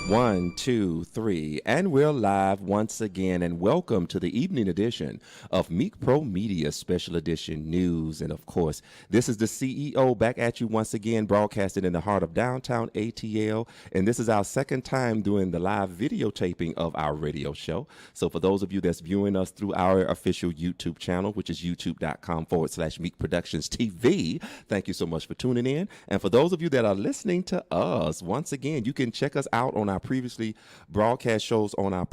1, 2, 3, and we're live once again. And welcome to the evening edition of Meak Pro Media Special Edition News. And of course, this is the CEO back at you once again, broadcasting in the heart of downtown ATL. And this is our second time doing the live videotaping of our radio show. So for those of you that's viewing us through our official YouTube channel, which is youtube.com/Meak Productions TV, thank you so much for tuning in. And for those of you that are listening to us, once again, you can check us out on our previously broadcast shows on our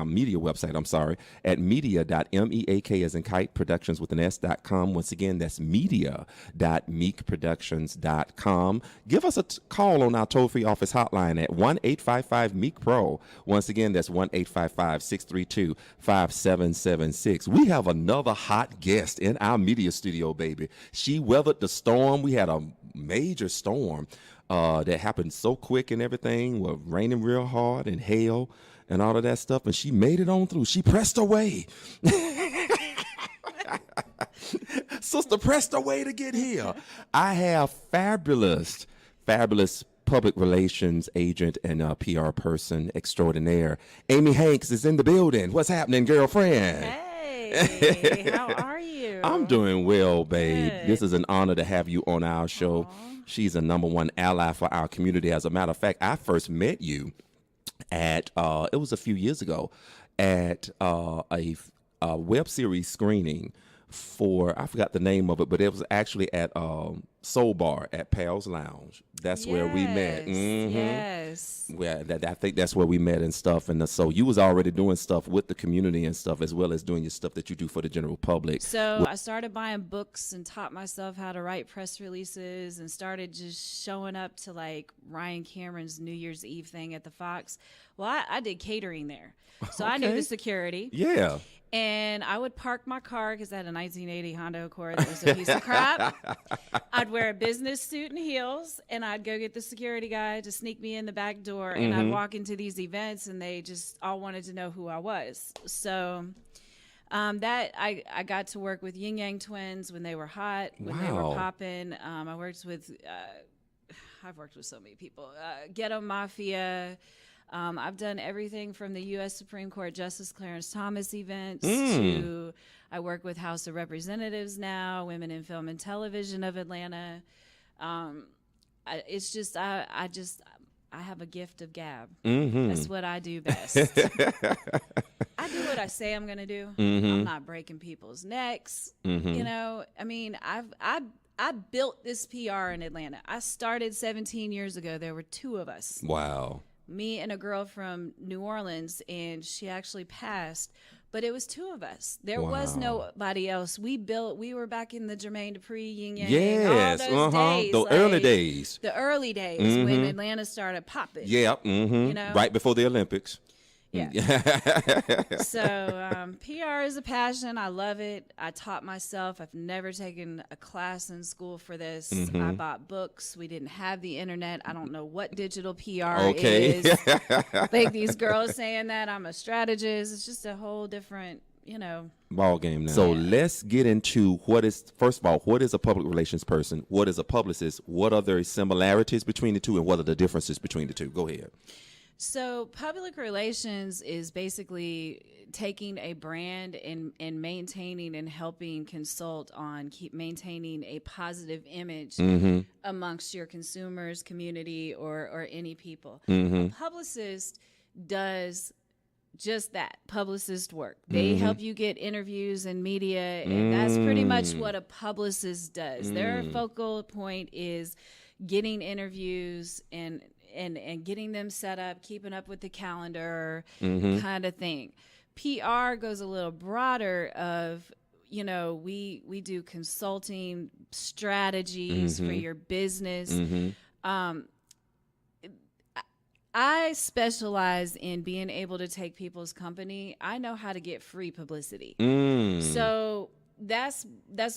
media website, at media.meak as in kite productions with an s.com. Once again, that's media.meakproductions.com. Give us a call on our toll-free office hotline at 1-855-MEAK-PRO. Once again, that's 1-855-632-5776. We have another hot guest in our media studio, baby. She weathered the storm. We had a major storm that happened so quick and everything, was raining real hard and hail and all of that stuff, and she made it on through. She pressed her way. Sister pressed her way to get here. I have fabulous public relations agent and PR person extraordinaire. Amy Hanks is in the building. What's happening, girlfriend? Hey, how are you? I'm doing well, babe. Good. This is an honor to have you on our show. Aww. She's a #1 ally for our community. As a matter of fact, I first met you at, it was a few years ago, at a web series screening for, I forgot the name of it, but it was actually at Soul Bar at Pal's Lounge. That's where we met. Mm-hmm. Yes. Well, I think that's where we met and stuff. And so you was already doing stuff with the community and stuff, as well as doing your stuff that you do for the general public. So I started buying books and taught myself how to write press releases and started just showing up to like Ryan Cameron's New Year's Eve thing at the Fox. Well, I did catering there. So I knew the security. Yeah. And I would park my car because I had a 1980 Honda Accord that was a piece of crap. I'd wear a business suit and heels, and I'd go get the security guy to sneak me in the back door, and I'd walk into these events, and they just all wanted to know who I was. So that I got to work with Yin Yang Twins when they were hot, when they were popping. I worked with, I've worked with so many people. Ghetto Mafia. I've done everything from the U.S. Supreme Court Justice Clarence Thomas events to I work with House of Representatives now, Women in Film and Television of Atlanta. It's just I have a gift of gab. That's what I do best. I do what I say I'm going to do. I'm not breaking people's necks. You know, I mean, I built this PR in Atlanta. I started 17 years ago. There were 2 of us. Wow. Me and a girl from New Orleans, and she actually passed, but it was 2 of us. There was nobody else. We were back in the Jermaine Dupri, Yin Yang, yes, all those days. The early days. The early days when Atlanta started popping. Yeah, you know? Right before the Olympics. Yeah. So PR is a passion. I love it. I taught myself. I've never taken a class in school for this. I bought books. We didn't have the internet. I don't know what digital PR is. I think these girls saying that I'm a strategist. It's just a whole different, ball game now. So let's get into first of all, what is a public relations person? What is a publicist? What are the similarities between the two, and what are the differences between the two? Go ahead. So public relations is basically taking a brand and maintaining and helping consult on keep maintaining a positive image amongst your consumers, community, or any people. A publicist does just that, publicist work. They help you get interviews and media, and that's pretty much what a publicist does. Their focal point is getting interviews and getting them set up, keeping up with the calendar, kind of thing. PR goes a little broader of, we do consulting strategies for your business. I specialize in being able to take people's company. I know how to get free publicity. So that's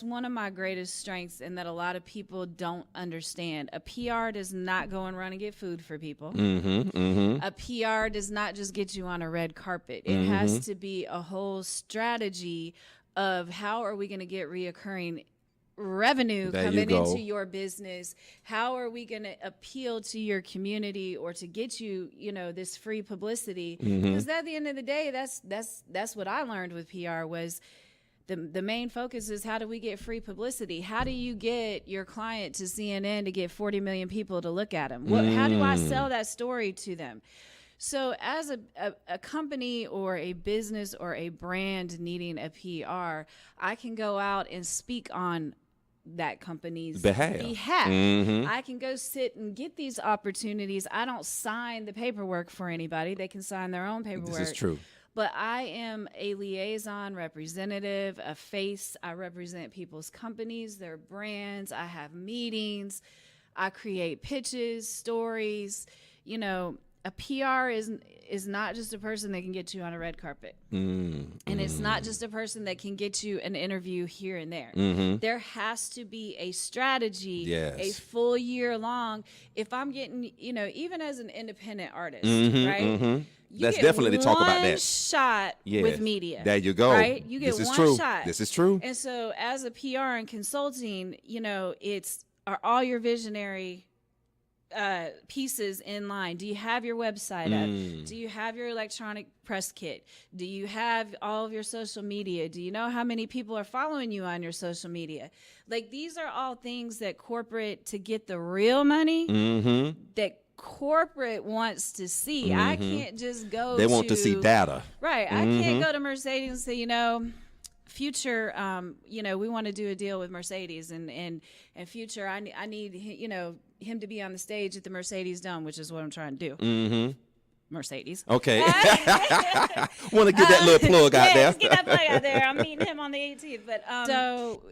one of my greatest strengths, and that a lot of people don't understand. A PR does not go and run and get food for people. A PR does not just get you on a red carpet. It has to be a whole strategy of how are we going to get reoccurring revenue There coming you go. into your business? How are we going to appeal to your community or to get you, this free publicity? Because at the end of the day, that's what I learned with PR was the main focus is how do we get free publicity? How do you get your client to CNN to get 40 million people to look at them? How do I sell that story to them? So as a company or a business or a brand needing a PR, I can go out and speak on that company's behalf. I can go sit and get these opportunities. I don't sign the paperwork for anybody. They can sign their own paperwork. This is true. But I am a liaison representative, a face. I represent people's companies, their brands. I have meetings. I create pitches, stories. A PR is not just a person that can get you on a red carpet. And it's not just a person that can get you an interview here and there. There has to be a strategy, a full year long. If I'm getting, even as an independent artist, right? Let's definitely talk about that. Shot with media. There you go. Right? You get this is one true. shot. This is true. And so as a PR and consulting, are all your visionary pieces in line? Do you have your website up? Do you have your electronic press kit? Do you have all of your social media? Do you know how many people are following you on your social media? Like, these are all things that corporate, to get the real money, that corporate wants to see. I can't just go They want to see data. Right. I can't go to Mercedes and say, Future, we want to do a deal with Mercedes, and Future, I need, him to be on the stage at the Mercedes Dome, which is what I'm trying to do. Mercedes. Okay. Want to get that little plug out there. Get that plug out there. I'm meeting him on the 18th. But so,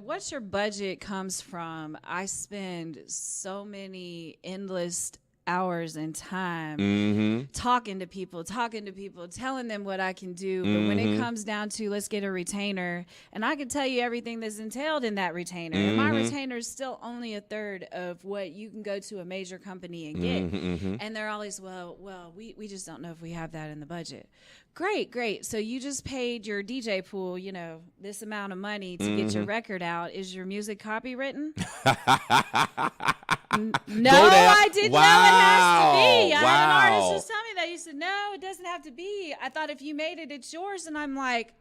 what's your budget comes from? I spend so many endless hours and time talking to people, telling them what I can do. But when it comes down to, let's get a retainer, and I can tell you everything that's entailed in that retainer. And my retainer is still only a third of what you can go to a major company and get. And they're always, well, we just don't know if we have that in the budget. Great. So you just paid your DJ pool, this amount of money to get your record out. Is your music copywritten? No, I didn't know it has to be. I had an artist just tell me that. He said, no, it doesn't have to be. I thought if you made it, it's yours. And I'm like,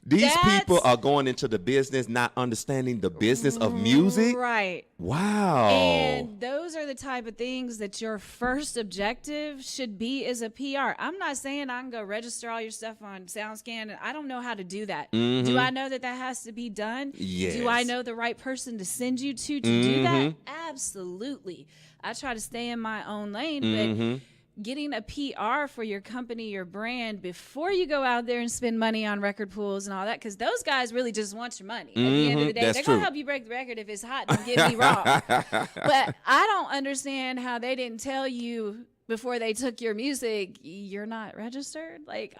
these people are going into the business not understanding the business of music. Right. Wow. And those are the type of things that your first objective should be as a PR. I'm not saying I can go register all your stuff on SoundScan, and I don't know how to do that. Do I know that has to be done? Yes. Do I know the right person to send you to do that? Absolutely. I try to stay in my own lane, but getting a PR for your company, your brand, before you go out there and spend money on record pools and all that, because those guys really just want your money. At the end of the day, they're going to help you break the record if it's hot. Don't get me wrong. But I don't understand how they didn't tell you before they took your music, you're not registered. Like,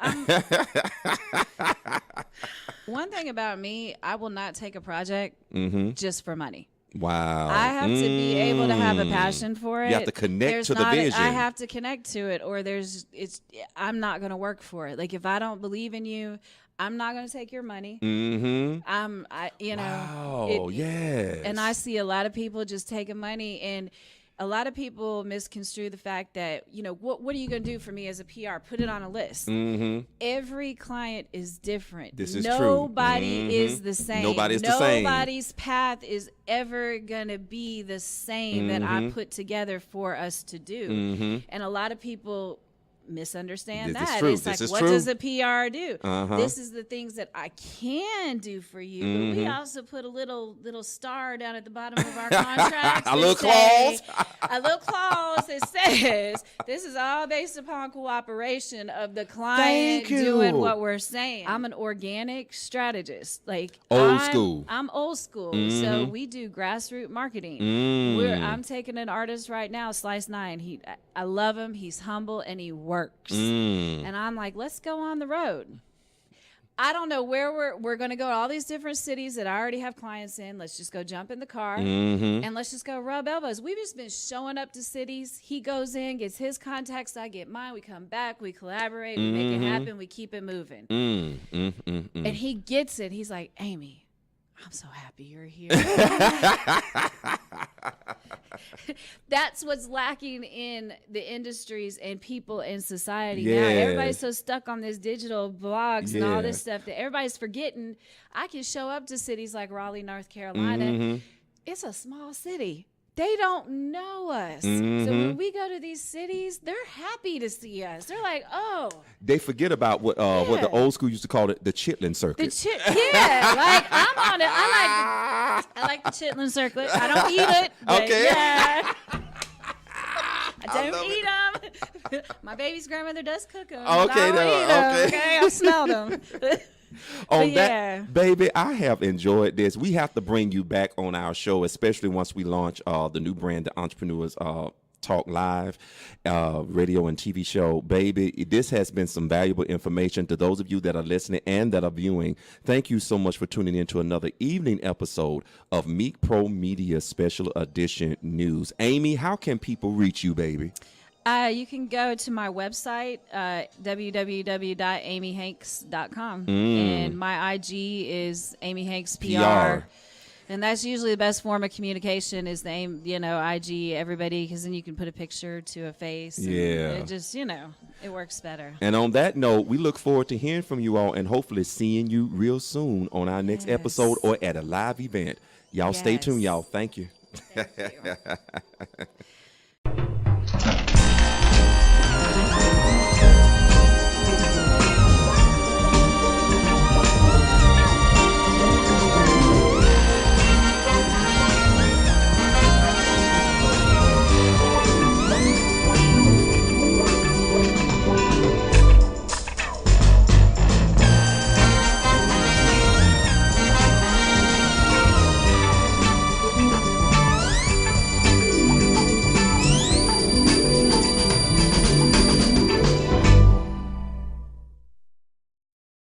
one thing about me, I will not take a project just for money. Wow. I have to be able to have a passion for it. You have to connect to the vision. I have to connect to it, or I'm not going to work for it. Like, if I don't believe in you, I'm not going to take your money. Wow. Yes. And I see a lot of people just taking money, and a lot of people misconstrue the fact that, what are you going to do for me as a PR? Put it on a list. Every client is different. This is Nobody true. is the same. Nobody's the same. Nobody's path is ever going to be the same that I put together for us to do. And a lot of people misunderstand This is that. true. It's like, This is what true. does a PR do? This is the things that I can do for you, but we also put a little star down at the bottom of our contracts. A little clause. A little clause that says this is all based upon cooperation of the client doing what we're saying. I'm an organic strategist, like Old school. I'm old school, so we do grassroots marketing. I'm taking an artist right now, Slice 9. I love him. He's humble and he works. And I'm like, let's go on the road. I don't know where we're going to go to all these different cities that I already have clients in. Let's just go jump in the car and let's just go rub elbows. We've just been showing up to cities. He goes in, gets his contacts, I get mine. We come back, we collaborate, we make it happen, we keep it moving. And he gets it. He's like, Amy, I'm so happy you're here. That's what's lacking in the industries and people in society now. Everybody's so stuck on this digital blogs and all this stuff that everybody's forgetting. I can show up to cities like Raleigh, North Carolina. It's a small city. They don't know us. So when we go to these cities, they're happy to see us. They're like, oh. They forget about what the old school used to call it, the chitlin circuit. Like I'm on it. I like the chitlin circuit. I don't eat it. But Okay. Yeah. I don't eat them. My baby's grandmother does cook them. Okay, I don't eat them. Okay, I smell them. On that, baby, I have enjoyed this. We have to bring you back on our show, especially once we launch the new brand, the Entrepreneurs Talk Live radio and TV show. Baby, this has been some valuable information to those of you that are listening and that are viewing. Thank you so much for tuning in to another evening episode of Meak Pro Media Special Edition News. Amy, how can people reach you, baby? You can go to my website, www.amyhanks.com. And my IG is Amy Hanks PR. And that's usually the best form of communication is the IG, everybody, because then you can put a picture to a face. And it just, it works better. And on that note, we look forward to hearing from you all and hopefully seeing you real soon on our next episode or at a live event. Y'all stay tuned, y'all. Thank you. Thank you.